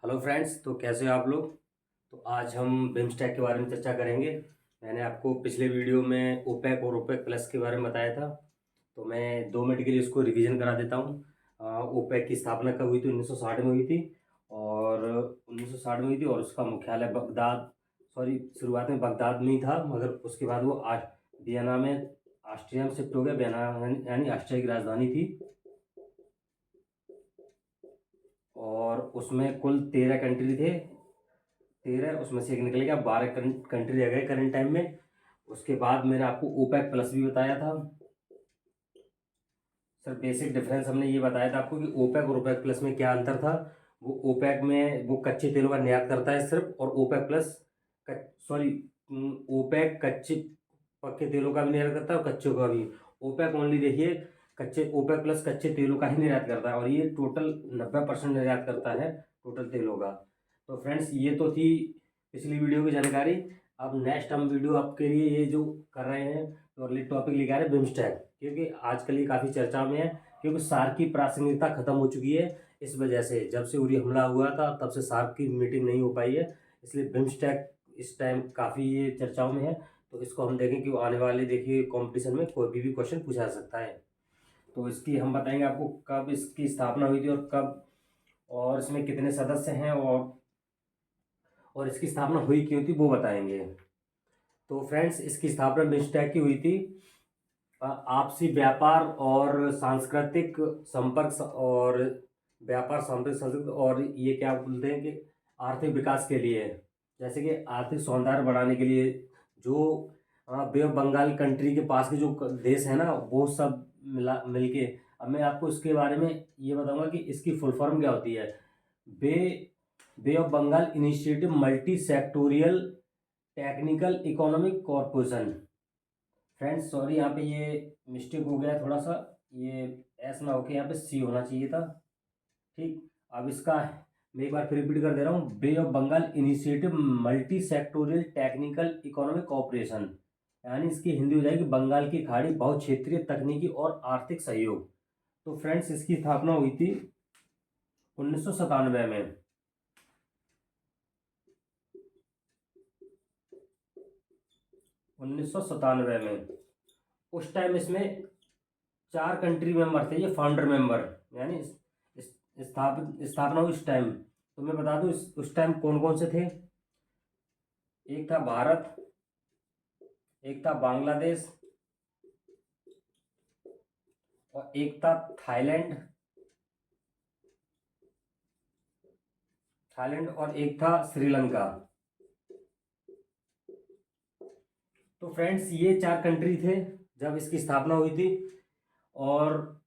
Hello friends, तो कैसे हो आप लोग। तो आज हम बिमस्टेक के बारे में चर्चा करेंगे। मैंने आपको पिछले वीडियो में ओपेक और ओपेक प्लस के बारे में बताया था। तो मैं 2 मिनट के लिए इसको रिवीजन करा देता हूँ। ओपेक की स्थापना कब हुई थी? 1960 में हुई थी। और 1960 में हुई थी और उसका मुख्यालय बगदाद, सॉरी, शुरुआत में बगदाद में ही था, मगर उसके बाद वो वियना में ऑस्ट्रिया में शिफ्ट हो गया। वियना यानी ऑस्ट्रिया की राजधानी थी। और उसमें कुल 13 कंट्री थे। 13, उसमें से एक निकल गया, 12 कंट्री रह गए करंट टाइम में। उसके बाद मैंने आपको ओपेक प्लस भी बताया था। सर, बेसिक डिफरेंस हमने ये बताया था आपको कि ओपेक और ओपेक प्लस में क्या अंतर था। वो ओपेक में वो कच्चे तेलों का निर्यात करता है सिर्फ, और ओपेक प्लस सॉरी, ओपेक कच्चे पक्के तेलों का भी निर्यात करता है और कच्चों का भी। ओपेक ओनली देखिए, कच्चे ओपेक प्लस कच्चे तेलों का ही निर्यात करता है, और ये टोटल 90% निर्यात करता है टोटल तेलों का। तो फ्रेंड्स, ये तो थी पिछली वीडियो की जानकारी। अब नेक्स्ट हम वीडियो आपके लिए ये जो कर रहे हैं, तो अगले टॉपिक लेके आ रहे हैं बिम्स्टेक, क्योंकि आजकल ये काफ़ी चर्चा में है। क्योंकि सार्क की प्रासंगिकता खत्म हो चुकी है। इस वजह से जब से उरी हमला हुआ था तब से सार्क की मीटिंग नहीं हो पाई है। इसलिए बिम्स्टेक इस टाइम काफ़ी ये चर्चाओं में है। तो इसको हम देखें कि वो आने वाले, देखिए, कंपटीशन में कोई भी क्वेश्चन पूछा जा सकता है। तो इसकी हम बताएंगे आपको कब इसकी स्थापना हुई थी और कब, और इसमें कितने सदस्य हैं, और इसकी स्थापना हुई क्यों थी वो बताएंगे। तो फ्रेंड्स, इसकी स्थापना बिम्स्टेक की हुई थी आपसी व्यापार और सांस्कृतिक संपर्क, और व्यापार सांस्कृतिक संस्कृति, और ये क्या बोलते हैं कि आर्थिक विकास के लिए, जैसे कि आर्थिक सौंदर्य बढ़ाने के लिए। जो बे ऑफ बंगाल कंट्री के पास के जो देश है ना, वो सब मिला मिलके। अब मैं आपको इसके बारे में ये बताऊंगा कि इसकी फुल फॉर्म क्या होती है। Bay bay of Bengal initiative multi sectoral technical economic corporation. Friends, sorry, यहाँ पे ये मिस्टेक हो गया थोड़ा सा। ये एस ना होके यहाँ पे सी होना चाहिए था। ठीक। अब इसका मैं एक बार फिर रिपीट कर दे रहा हूँ। Bay of Bengal initiative multi sectoral technical economic cooperation, यानी इसकी हिंदी हो जाएगी बंगाल की खाड़ी बहु क्षेत्रीय तकनीकी और आर्थिक सहयोग। तो फ्रेंड्स, इसकी स्थापना हुई थी 1997 में। 1997 में उस टाइम इसमें 4 कंट्री मेंबर थे, ये फाउंडर मेंबर, यानी स्थापना हुई उस टाइम। तो मैं बता दूं उस टाइम कौन कौन से थे। एक था भारत, एक था बांग्लादेश, और एक था थाईलैंड। थाईलैंड और एक था श्रीलंका। तो फ्रेंड्स, ये 4 कंट्री थे जब इसकी स्थापना हुई थी। और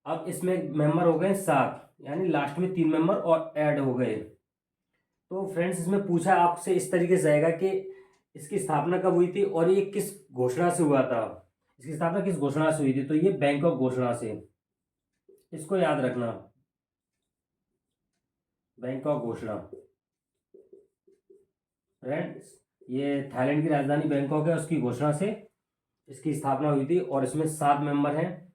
अब इसमें मेंबर हो गए 7, यानी लास्ट में 3 मेंबर और ऐड हो गए। तो फ्रेंड्स, इसमें पूछा आपसे इस तरीके से आएगा कि इसकी स्थापना कब हुई थी और ये किस घोषणा से हुआ था। इसकी स्थापना किस घोषणा से हुई थी? तो ये बैंकॉक घोषणा से। इसको याद रखना, बैंकॉक घोषणा। फ्रेंड्स, ये थाईलैंड की राजधानी बैंकॉक है, उसकी घोषणा से इसकी स्थापना हुई थी, और इसमें 7 मेंबर हैं।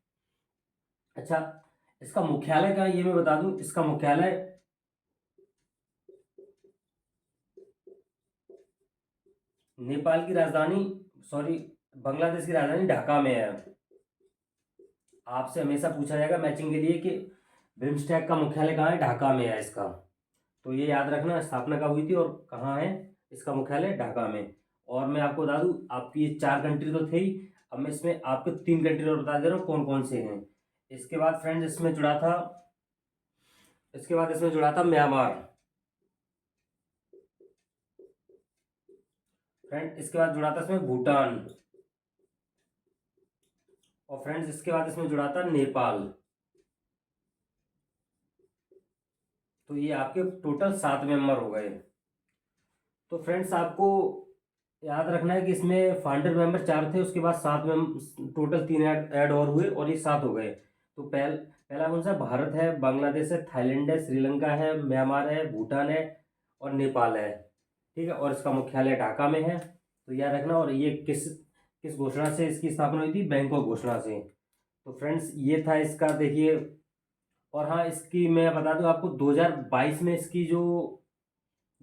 अच्छा, इसका मुख्यालय कहाँ है ये मैं बता दूं। इसका मुख्यालय नेपाल की राजधानी, सॉरी, बांग्लादेश की राजधानी ढाका में है। आपसे हमेशा पूछा जाएगा मैचिंग के लिए कि बिम्स्टेक का मुख्यालय कहाँ है। ढाका में है इसका। तो ये याद रखना, स्थापना कब हुई थी और कहाँ है इसका मुख्यालय। ढाका में। और मैं आपको बता दूं, आपकी ये 4 कंट्री तो थे ही। अब मैं इसमें आपको 3 कंट्री और बता दे रहा हूँ कौन कौन से हैं। इसके बाद फ्रेंड्स, इसमें जुड़ा था म्यांमार। फ्रेंड, इसके बाद जुड़ा था इसमें भूटान। और फ्रेंड्स, इसके बाद इसमें जुड़ा था नेपाल। तो ये आपके टोटल 7 मेंबर हो गए। तो फ्रेंड्स, आपको याद रखना है कि इसमें फाउंडर मेंबर 4 थे, उसके बाद 7 में टोटल 3 ऐड और हुए, और ये 7 हो गए। तो पहला कौन सा? भारत है, बांग्लादेश है, थाईलैंड है, श्रीलंका है, म्यांमार है, भूटान है, और नेपाल है। ठीक है। और इसका मुख्यालय ढाका में है। तो याद रखना। और ये किस किस घोषणा से इसकी स्थापना हुई थी? बैंकॉक घोषणा से। तो फ्रेंड्स, ये था इसका, देखिए। और हाँ, इसकी मैं बता दूं आपको, 2022 में इसकी जो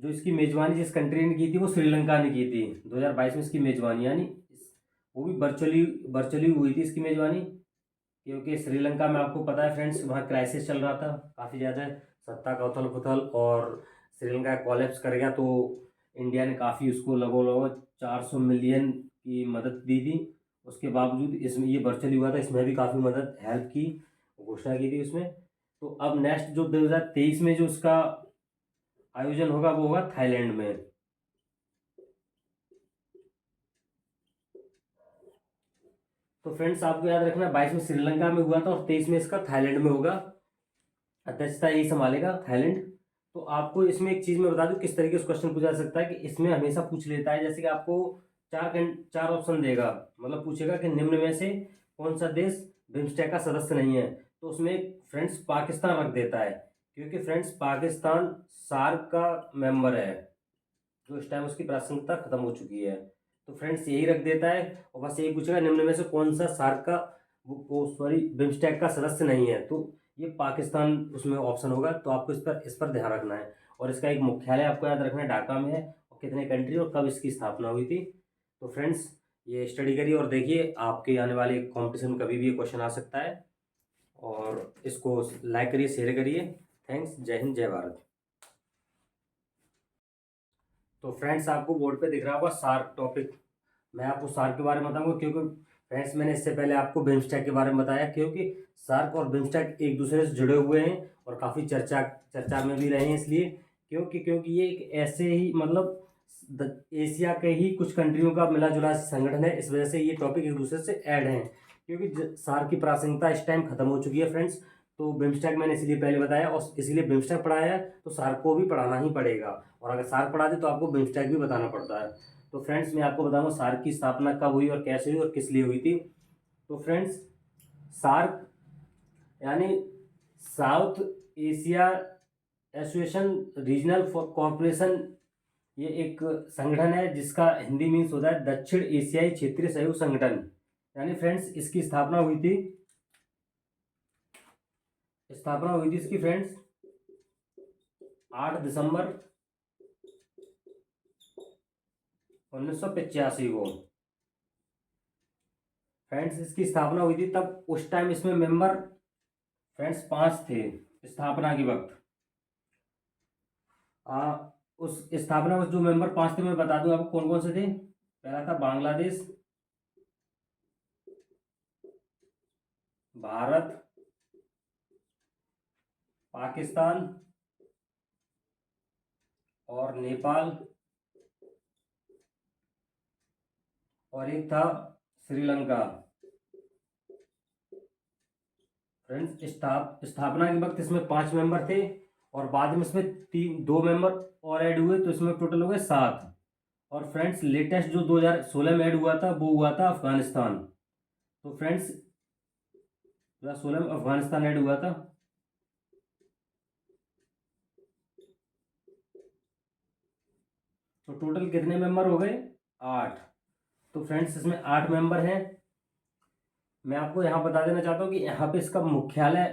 जो इसकी मेजबानी जिस कंट्री ने की थी वो श्रीलंका ने की थी 2022 में इसकी मेजबानी, यानी वो भी वर्चुअली वर्चुअली हुई थी इसकी मेजबानी, क्योंकि श्रीलंका में आपको पता है फ्रेंड्स वहाँ क्राइसिस चल रहा था काफ़ी ज़्यादा, सत्ता का उथल पुथल, और श्रीलंका कोलैप्स कर गया। तो इंडिया ने काफ़ी उसको लगभग 400 मिलियन की मदद दी थी। उसके बावजूद इसमें ये वर्चुअली हुआ था, इसमें भी काफ़ी मदद हेल्प की, घोषणा की थी उसमें। तो अब नेक्स्ट जो 2023 में जो उसका आयोजन होगा वो होगा थाईलैंड में। तो फ्रेंड्स आपको याद रखना 22 में श्रीलंका में हुआ था और 23 में इसका थाईलैंड में होगा, अध्यक्षता यही संभालेगा थाईलैंड। तो आपको इसमें एक चीज़ मैं बता दूं किस तरीके से क्वेश्चन पूछा जा सकता है, कि इसमें हमेशा पूछ लेता है, जैसे कि आपको चार ऑप्शन देगा, मतलब पूछेगा कि निम्न में से कौन सा देश बिम्स्टेक का सदस्य नहीं है, तो उसमें फ्रेंड्स पाकिस्तान रख देता है, क्योंकि फ्रेंड्स पाकिस्तान सार्क का मेंबर है, जो इस टाइम उसकी प्रासंगिकता खत्म हो चुकी है। तो फ्रेंड्स यही रख देता है, और बस यही पूछेगा निम्न में से कौन सा सार्क का वो सॉरी बिम्स्टेक का सदस्य नहीं है, तो ये पाकिस्तान उसमें ऑप्शन होगा। तो आपको इस पर ध्यान रखना है। और इसका एक मुख्यालय आपको याद रखना है ढाका में है, और कितने कंट्री और कब इसकी स्थापना हुई थी। तो फ्रेंड्स ये स्टडी करिए और देखिए, आपके आने वाले कॉम्पिटिशन में कभी भी ये क्वेश्चन आ सकता है। और इसको लाइक करिए, शेयर करिए। थैंक्स। जय हिंद, जय भारत। तो फ्रेंड्स आपको बोर्ड पे दिख रहा होगा सार्क टॉपिक। मैं आपको सार्क के बारे में बताऊंगा, क्योंकि फ्रेंड्स मैंने इससे पहले आपको बिम्स्टेक के बारे में बताया, क्योंकि सार्क और बिम्स्टेक एक दूसरे से जुड़े हुए हैं और काफ़ी चर्चा में भी रहे हैं, इसलिए क्योंकि ये एक ऐसे ही मतलब एशिया के ही कुछ कंट्रियों का मिला जुला संगठन है, इस वजह से ये टॉपिक एक दूसरे से ऐड हैं, क्योंकि सार्क की प्रासंगिकता इस टाइम खत्म हो चुकी है फ्रेंड्स। तो बिम्स्टेक मैंने इसलिए पहले बताया, और इसीलिए बिम्स्टेक पढ़ाया है, तो सार्क को भी पढ़ाना ही पड़ेगा, और अगर सार्क पढ़ा दे तो आपको बिम्स्टेक भी बताना पड़ता है। तो फ्रेंड्स मैं आपको बताऊंगा सार्क की स्थापना कब हुई और कैसे हुई और किस लिए हुई थी। तो फ्रेंड्स सार्क यानी south Asia association regional corporation, ये एक संगठन है जिसका हिंदी मीन्स होता है दक्षिण एशियाई क्षेत्रीय सहयोग संगठन। यानी फ्रेंड्स इसकी स्थापना हुई थी इसकी फ्रेंड्स 8 दिसंबर 1985 को। फ्रेंड्स इसकी स्थापना हुई थी, तब उस टाइम इसमें मेंबर फ्रेंड्स 5 थे स्थापना के वक्त। उस स्थापना में जो मेंबर 5 थे मैं बता दूं आपको कौन कौन से थे। पहला था बांग्लादेश, भारत, पाकिस्तान और नेपाल, और एक था श्रीलंका। फ्रेंड्स स्थापना के वक्त इसमें 5 मेंबर थे, और बाद में इसमें 2 मेंबर और ऐड हुए, तो इसमें टोटल हो गए 7। और फ्रेंड्स लेटेस्ट जो 2016 में ऐड हुआ था वो हुआ था अफगानिस्तान। तो फ्रेंड्स 2016 में अफगानिस्तान ऐड हुआ था। तो टोटल कितने मेंबर हो गए? 8। तो फ्रेंड्स इसमें 8 मेंबर हैं। मैं आपको यहाँ बता देना चाहता हूँ कि यहाँ पे इसका मुख्यालय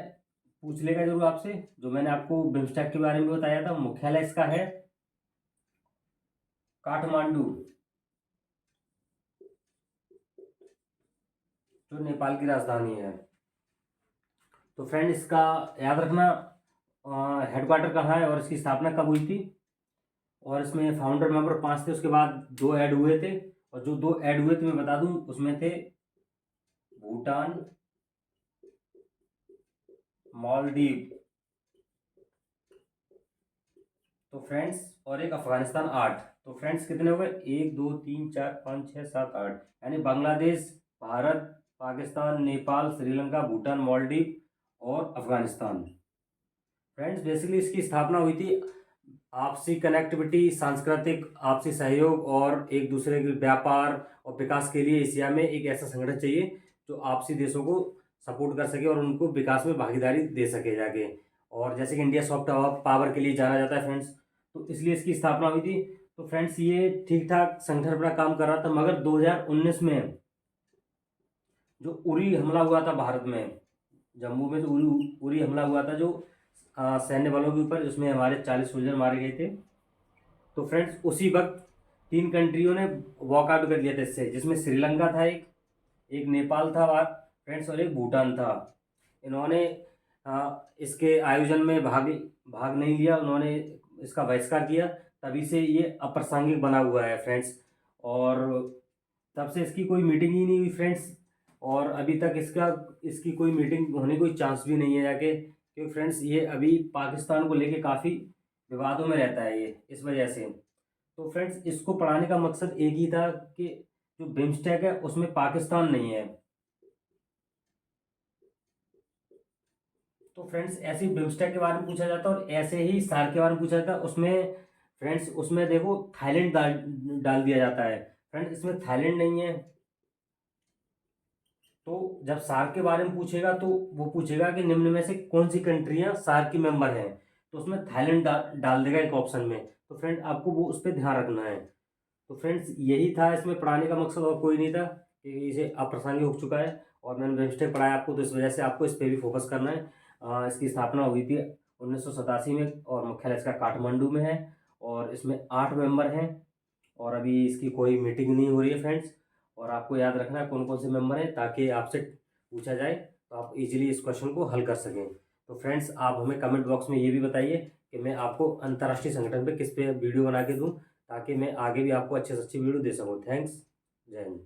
पूछ लेगा जरूर आपसे, जो मैंने आपको बिम्स्टेक के बारे में बताया था, मुख्यालय इसका है काठमांडू, जो नेपाल की राजधानी है। तो फ्रेंड इसका याद रखना हेडक्वार्टर कहाँ है और इसकी स्थापना कब हुई थी। और इसमें फाउंडर मेंबर 5 थे, उसके बाद 2 ऐड हुए थे, और जो 2 ऐड हुए थे मैं बता दूं उसमें थे भूटान, मालदीव, तो फ्रेंड्स और एक अफगानिस्तान 8। तो फ्रेंड्स कितने हो गए? 1 2 3 4 5 6 7 8, यानी बांग्लादेश, भारत, पाकिस्तान, नेपाल, श्रीलंका, भूटान, मालदीव और अफगानिस्तान। फ्रेंड्स बेसिकली इसकी स्थापना हुई थी आपसी कनेक्टिविटी, सांस्कृतिक आपसी सहयोग और एक दूसरे के व्यापार और विकास के लिए एशिया में एक ऐसा संगठन चाहिए जो आपसी देशों को सपोर्ट कर सके और उनको विकास में भागीदारी दे सके जाके। और जैसे कि इंडिया सॉफ्ट पावर के लिए जाना जाता है फ्रेंड्स, तो इसलिए इसकी स्थापना हुई थी। तो फ्रेंड्स ये ठीक ठाक संगठन अपना काम कर रहा था, मगर 2019 में जो उरी हमला हुआ था भारत में, जम्मू में जो उरी हमला हुआ था, जो सैन्य बलों के ऊपर, जिसमें हमारे 40 सोल्जर मारे गए थे, तो फ्रेंड्स उसी वक्त 3 कंट्रियों ने वॉकआउट कर लिया था इससे, जिसमें श्रीलंका था, एक एक नेपाल था फ्रेंड्स, और एक भूटान था। इन्होंने इसके आयोजन में भाग भाग नहीं लिया, उन्होंने इसका बहिष्कार किया। तभी से ये अप्रासंगिक बना हुआ है फ्रेंड्स। और तब से इसकी कोई मीटिंग ही नहीं हुई फ्रेंड्स। और अभी तक इसकी कोई मीटिंग होने कोई चांस भी नहीं है जाके, क्योंकि फ्रेंड्स ये अभी पाकिस्तान को लेके काफ़ी विवादों में रहता है ये, इस वजह से। तो फ्रेंड्स इसको पढ़ाने का मकसद एक ही था कि जो बिम्स्टेक है उसमें पाकिस्तान नहीं है। तो फ्रेंड्स ऐसे ही बिम्स्टेक के बारे में पूछा जाता है, और ऐसे ही सार्क के बारे में पूछा जाता है। उसमें फ्रेंड्स उसमें देखो थाईलैंड डाल दिया जाता है। फ्रेंड्स इसमें थाईलैंड नहीं है। तो जब सार्क के बारे में पूछेगा तो वो पूछेगा कि निम्न में से कौन सी कंट्रियां सार्क की मेंबर हैं, तो उसमें थाईलैंड डाल देगा एक ऑप्शन में। तो फ्रेंड आपको वो उस पर ध्यान रखना है। तो फ्रेंड्स यही था इसमें पढ़ाने का मकसद, और कोई नहीं था, क्योंकि इसे अप्रासंगिक हो चुका है। और मैंने वेबस्टेक पढ़ाया आपको, तो इस वजह से आपको इस पर भी फोकस करना है। इसकी स्थापना हुई थी 1987 में, और मुख्यालय इसका काठमांडू में है। और इसमें 8 मेंबर हैं, और अभी इसकी कोई मीटिंग नहीं हो रही है फ्रेंड्स। और आपको याद रखना है कौन कौन से मेंबर हैं, ताकि आपसे पूछा जाए तो आप इजीली इस क्वेश्चन को हल कर सकें। तो फ्रेंड्स आप हमें कमेंट बॉक्स में ये भी बताइए कि मैं आपको अंतर्राष्ट्रीय संगठन पे किस पे वीडियो बना के दूं, ताकि मैं आगे भी आपको अच्छे से अच्छी वीडियो दे सकूं। थैंक्स। जय हिंद।